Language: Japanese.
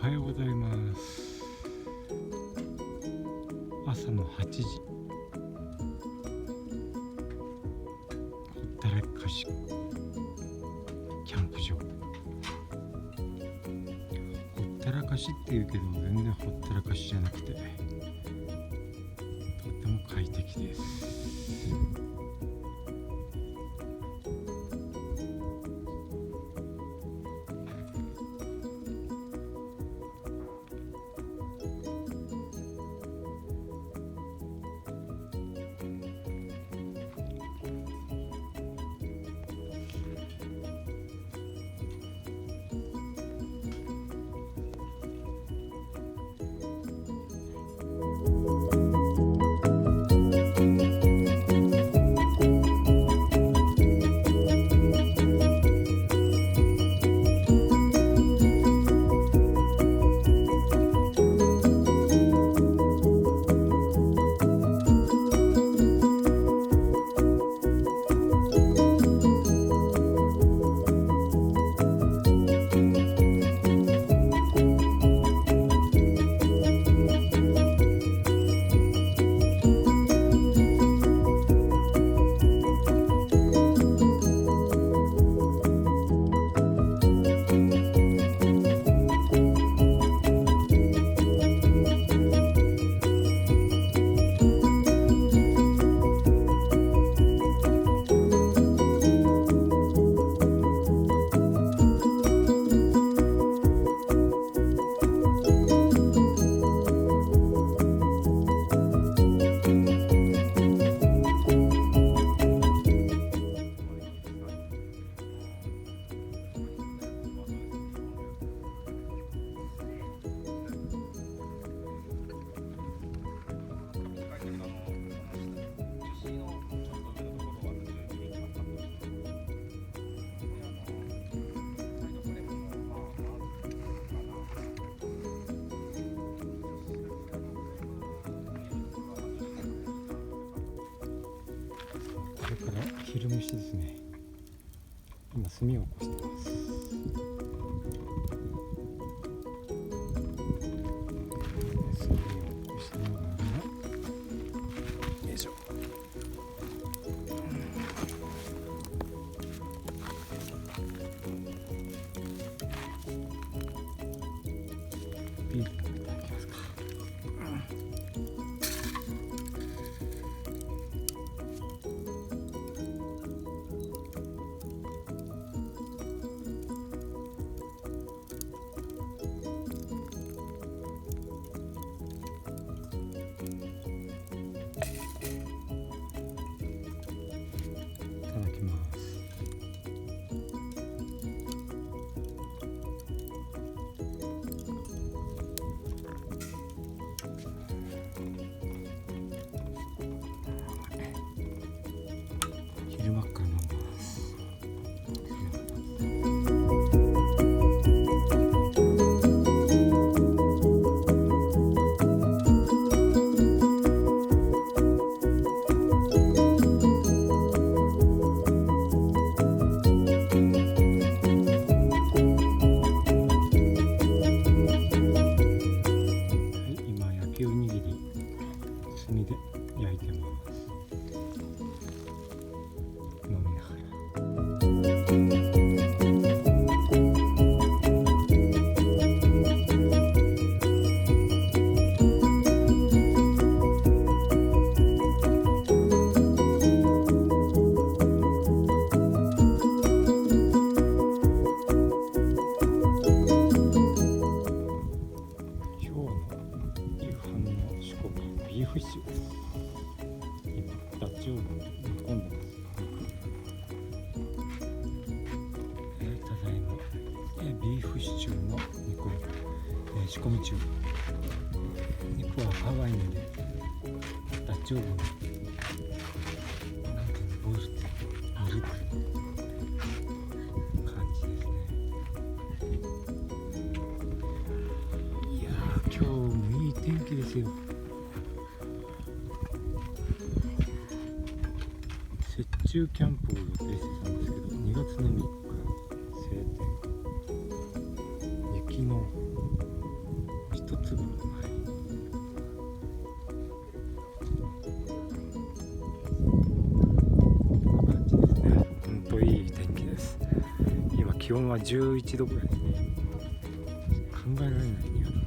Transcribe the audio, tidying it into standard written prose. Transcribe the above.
おはようございます。朝の8時、ほったらかしキャンプ場。ほったらかしって言うけど全然ほったらかしじゃなくて、とっても快適です。これから昼飯ですね。今炭を起こしてます。炭を起こしながら、よいしょ。ビール飲んでいただきますか。いただきます。昼間から飲みます。今焼きおにぎり炭で焼いてます。飲みながら。今日の夕飯の仕込み、ビーフシチューです。今ダッチオーブンで煮込んでます。ただいまビーフシチューの肉を仕込み中。肉はハワイにね、ダッチオーブンでなんていうの、ボイルって煮る感じですね。いやー、今日もいい天気ですよ。雪中キャンプを予定してたんですけど、2月の3日晴天、雪の気温は11度ぐらいで、考えられないね。